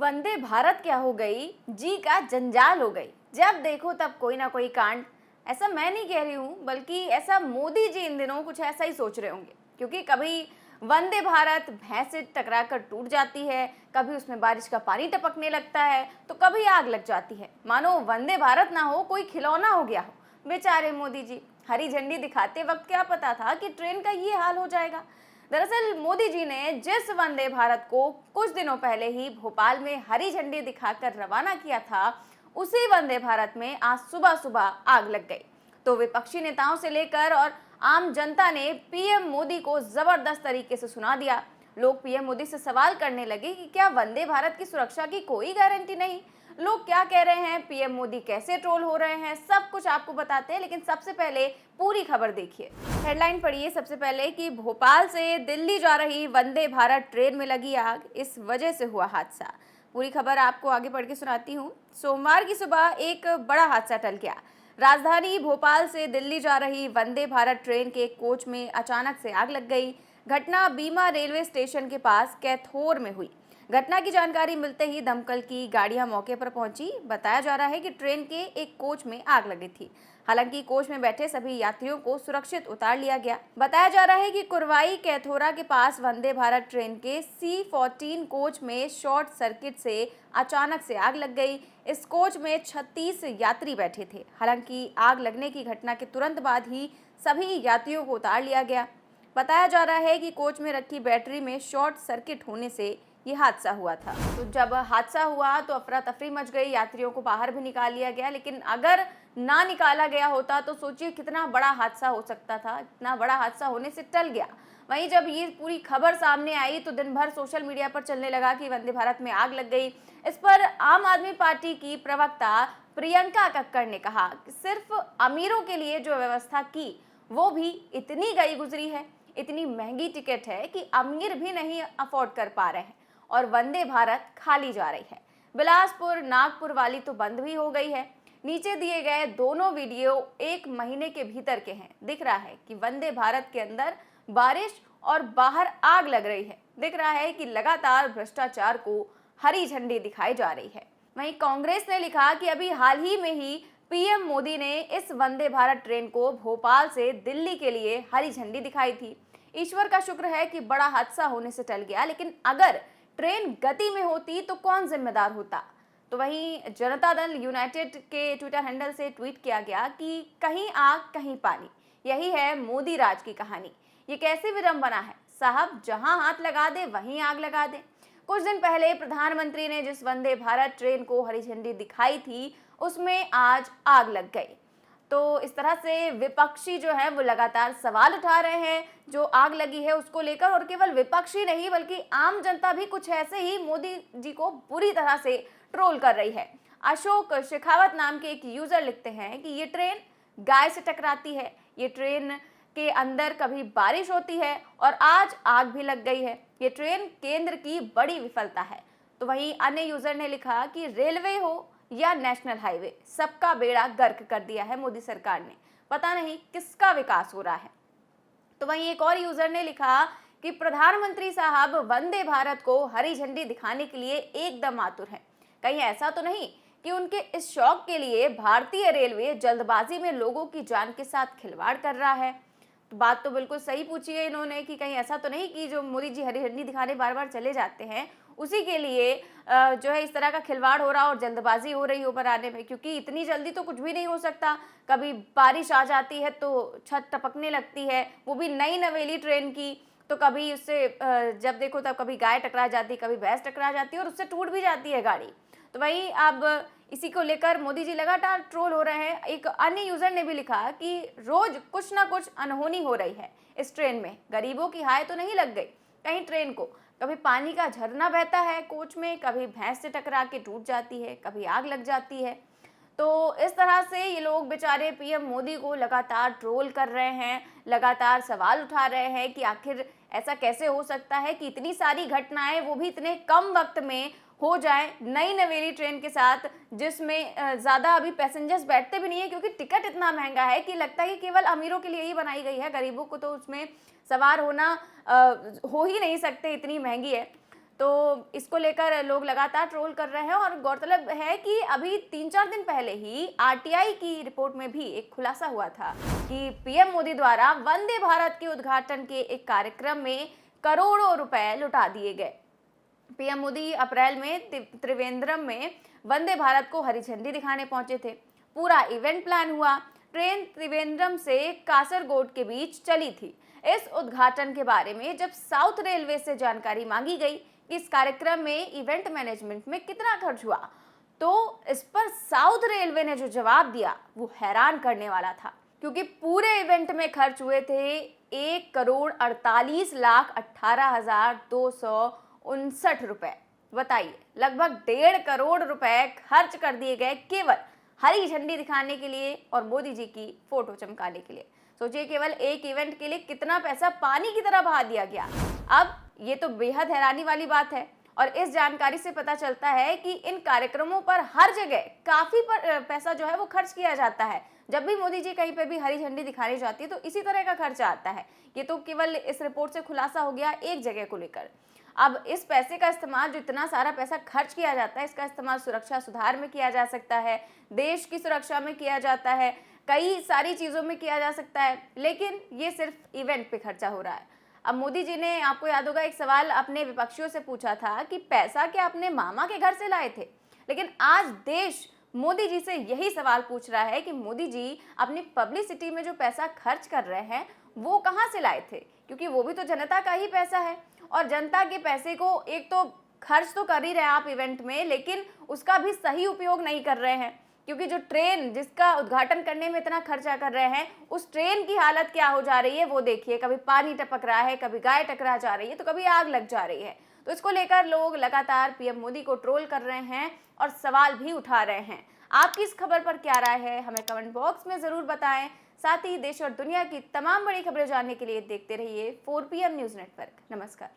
वंदे भारत क्या हो गई, जी का जंजाल हो गई। जब देखो तब कोई ना कोई कांड। ऐसा मैं नहीं कह रही हूँ, बल्कि ऐसा मोदी जी इन दिनों कुछ ऐसा ही सोच रहे होंगे, क्योंकि कभी वंदे भारत भैंस से टकरा कर टूट जाती है, कभी उसमें बारिश का पानी टपकने लगता है, तो कभी आग लग जाती है, मानो वंदे भारत ना हो कोई खिलौना हो गया हो। बेचारे मोदी जी, हरी झंडी दिखाते वक्त क्या पता था कि ट्रेन का ये हाल हो जाएगा। दरअसल मोदी जी ने जिस वंदे भारत को कुछ दिनों पहले ही भोपाल में हरी झंडी दिखाकर रवाना किया था, उसी वंदे भारत में आज सुबह सुबह आग लग गई। तो विपक्षी नेताओं से लेकर और आम जनता ने पीएम मोदी को जबरदस्त तरीके से सुना दिया। लोग पीएम मोदी से सवाल करने लगे कि क्या वंदे भारत की सुरक्षा की कोई गारंटी नहीं। लोग क्या कह रहे हैं, पीएम मोदी कैसे ट्रोल हो रहे हैं, सब कुछ आपको बताते हैं। लेकिन सबसे पहले पूरी खबर देखिए। हेडलाइन पढ़िए सबसे पहले कि भोपाल से दिल्ली जा रही वंदे भारत ट्रेन में लगी आग, इस वजह से हुआ हादसा। पूरी खबर आपको आगे पढ़ के सुनाती हूँ। सोमवार की सुबह एक बड़ा हादसा टल गया। राजधानी भोपाल से दिल्ली जा रही वंदे भारत ट्रेन के कोच में अचानक से आग लग गई। घटना बीमा रेलवे स्टेशन के पास कैथोर में हुई। घटना की जानकारी मिलते ही दमकल की गाड़ियां मौके पर पहुंची। बताया जा रहा है कि ट्रेन के एक कोच में आग लगी थी। हालांकि कोच में बैठे सभी यात्रियों को सुरक्षित उतार लिया गया। बताया जा रहा है कि कुरवाई कैथोरा के पास वंदे भारत ट्रेन के C14 कोच में शॉर्ट सर्किट से अचानक से आग लग गई। इस कोच में 36 यात्री बैठे थे। हालांकि आग लगने की घटना के तुरंत बाद ही सभी यात्रियों को उतार लिया गया। बताया जा रहा है कि कोच में रखी बैटरी में शॉर्ट सर्किट होने से ये हादसा हुआ था। तो जब हादसा हुआ तो अफरा तफरी मच गई, यात्रियों को बाहर भी निकाल लिया गया। लेकिन अगर ना निकाला गया होता तो सोचिए कितना बड़ा हादसा हो सकता था। इतना बड़ा हादसा होने से टल गया। वहीं जब ये पूरी खबर सामने आई तो दिन भर सोशल मीडिया पर चलने लगा कि वंदे भारत में आग लग गई। इस पर आम आदमी पार्टी की प्रवक्ता प्रियंका कक्कड़ ने कहा कि सिर्फ अमीरों के लिए जो व्यवस्था की वो भी इतनी गई गुजरी है। इतनी महंगी टिकट है कि अमीर भी नहीं अफोर्ड कर पा रहे हैं और वंदे भारत खाली जा रही है। बिलासपुर नागपुर वाली तो बंद भी हो गई है। नीचे दिए गए दोनों वीडियो 1 महीने के भीतर के हैं। दिख रहा है कि वंदे भारत के अंदर बारिश और बाहर आग लग रही है। दिख रहा है कि लगातार भ्रष्टाचार को हरी झंडी दिखाई जा रही है। वहीं कांग्रेस ने लिखा कि अभी हाल ही में ही पीएम मोदी ने इस वंदे भारत ट्रेन को भोपाल से दिल्ली के लिए हरी झंडी दिखाई थी। ईश्वर का शुक्र है कि बड़ा हादसा होने से टल गया, लेकिन अगर ट्रेन गति में होती तो कौन जिम्मेदार होता। तो वहीं जनता दल यूनाइटेड के ट्विटर हैंडल से ट्वीट किया गया कि कहीं आग कहीं पानी, यही है मोदी राज की कहानी। ये कैसी विडंबना है साहब, जहां हाथ लगा दे वहीं आग लगा दे। कुछ दिन पहले प्रधानमंत्री ने जिस वंदे भारत ट्रेन को हरी झंडी दिखाई थी उसमें आज आग लग गई। तो इस तरह से विपक्षी जो है वो लगातार सवाल उठा रहे हैं जो आग लगी है उसको लेकर। और केवल विपक्षी नहीं बल्कि आम जनता भी कुछ ऐसे ही मोदी जी को बुरी तरह से ट्रोल कर रही है। अशोक शेखावत नाम के एक यूजर लिखते हैं कि ये ट्रेन गाय से टकराती है, ये ट्रेन के अंदर कभी बारिश होती है और आज आग भी लग गई है। ये ट्रेन केंद्र की बड़ी विफलता है। तो वहीं अन्य यूजर ने लिखा कि रेलवे हो या नेशनल हाईवे, सबका बेड़ा गर्क कर दिया है मोदी सरकार ने। पता नहीं किसका विकास हो रहा है। तो वहीं एक और यूजर ने लिखा कि प्रधानमंत्री साहब वंदे भारत को हरी झंडी दिखाने के लिए एकदम आतुर हैं। कहीं ऐसा तो नहीं कि उनके इस शौक के लिए भारतीय रेलवे जल्दबाजी में लोगों की जान के साथ खिलवाड़ कर रहा है। तो बात तो बिल्कुल सही पूछी है इन्होंने कि कहीं ऐसा तो नहीं कि जो मोदी जी हरी झंडी दिखाने बार बार चले जाते हैं उसी के लिए जो है इस तरह का खिलवाड़ हो रहा और जल्दबाजी हो रही ऊपर आने में, क्योंकि इतनी जल्दी तो कुछ भी नहीं हो सकता। कभी बारिश आ जाती है तो छत टपकने लगती है, वो भी नई नवेली ट्रेन की। तो कभी उससे जब देखो तब कभी गाय टकरा जाती, कभी भैंस टकरा जाती है और उससे टूट भी जाती है गाड़ी। तो वहीं अब इसी को लेकर मोदी जी लगातार ट्रोल हो रहे हैं। एक अन्य यूजर ने भी लिखा कि रोज कुछ ना कुछ अनहोनी हो रही है इस ट्रेन में, गरीबों की हाय तो नहीं लग गई कहीं ट्रेन को। कभी पानी का झरना बहता है कोच में, कभी भैंस से टकरा के टूट जाती है, कभी आग लग जाती है। तो इस तरह से ये लोग बेचारे पीएम मोदी को लगातार ट्रोल कर रहे हैं, लगातार सवाल उठा रहे हैं कि आखिर ऐसा कैसे हो सकता है कि इतनी सारी घटनाएं वो भी इतने कम वक्त में हो जाए नई नवेली ट्रेन के साथ, जिसमें ज़्यादा अभी पैसेंजर्स बैठते भी नहीं है, क्योंकि टिकट इतना महंगा है कि लगता है कि केवल अमीरों के लिए ही बनाई गई है। गरीबों को तो उसमें सवार होना हो ही नहीं सकते, इतनी महंगी है। तो इसको लेकर लोग लगातार ट्रोल कर रहे हैं और गौरतलब है कि अभी 3-4 दिन पहले ही आरटीआई की रिपोर्ट में भी एक खुलासा हुआ था कि पीएम मोदी द्वारा वंदे भारत के उद्घाटन के एक कार्यक्रम में करोड़ों रुपए लुटा दिए गए। पीएम मोदी अप्रैल में त्रिवेंद्रम में वंदे भारत को हरी झंडी दिखाने पहुंचे थे। पूरा इवेंट प्लान हुआ। ट्रेन त्रिवेंद्रम से कासरगोड के बीच चली थी। इस उद्घाटन के बारे में जब साउथ रेलवे से जानकारी मांगी गई कि इस कार्यक्रम में इवेंट मैनेजमेंट में कितना खर्च हुआ, तो इस पर साउथ रेलवे ने जो जवाब दिया वो हैरान करने वाला था, क्योंकि पूरे इवेंट में खर्च हुए थे 1,48,18,259 रुपए। बताइए, लगभग 1.5 करोड़ रुपए खर्च कर दिए गए केवल हरी झंडी दिखाने के लिए और मोदी जी की फोटो चमकाने के लिए। सोचिए, केवल एक इवेंट के लिए कितना पैसा पानी की तरह बहा दिया गया। अब ये तो बेहद हैरानी वाली बात है और इस जानकारी से पता चलता है कि इन कार्यक्रमों पर हर जगह काफी पैसा जो है वो खर्च किया जाता है। जब भी मोदी जी कहीं पे भी हरी झंडी दिखानी जाती है तो इसी तरह का खर्चा आता है। ये तो केवल इस रिपोर्ट से खुलासा हो गया एक जगह को लेकर। अब इस पैसे का इस्तेमाल, जो इतना सारा पैसा खर्च किया जाता है, इसका इस्तेमाल सुरक्षा सुधार में किया जा सकता है, देश की सुरक्षा में किया जाता है, कई सारी चीज़ों में किया जा सकता है, लेकिन ये सिर्फ इवेंट पे खर्चा हो रहा है। अब मोदी जी ने, आपको याद होगा, एक सवाल अपने विपक्षियों से पूछा था कि पैसा क्या अपने मामा के घर से लाए थे, लेकिन आज देश मोदी जी से यही सवाल पूछ रहा है कि मोदी जी अपनी पब्लिसिटी में जो पैसा खर्च कर रहे हैं वो कहाँ से लाए थे, क्योंकि वो भी तो जनता का ही पैसा है। और जनता के पैसे को एक तो खर्च तो कर ही रहे हैं आप इवेंट में, लेकिन उसका भी सही उपयोग नहीं कर रहे हैं, क्योंकि जो ट्रेन जिसका उद्घाटन करने में इतना खर्चा कर रहे हैं, उस ट्रेन की हालत क्या हो जा रही है वो देखिए। कभी पानी टपक रहा है, कभी गाय टकरा जा रही है, तो कभी आग लग जा रही है। तो इसको लेकर लोग लगातार पीएम मोदी को ट्रोल कर रहे हैं और सवाल भी उठा रहे हैं। आपकी इस खबर पर क्या राय है, हमें कमेंट बॉक्स में जरूर बताएं। साथ ही देश और दुनिया की तमाम बड़ी खबरें जानने के लिए देखते रहिए 4PM न्यूज़ नेटवर्क। नमस्कार।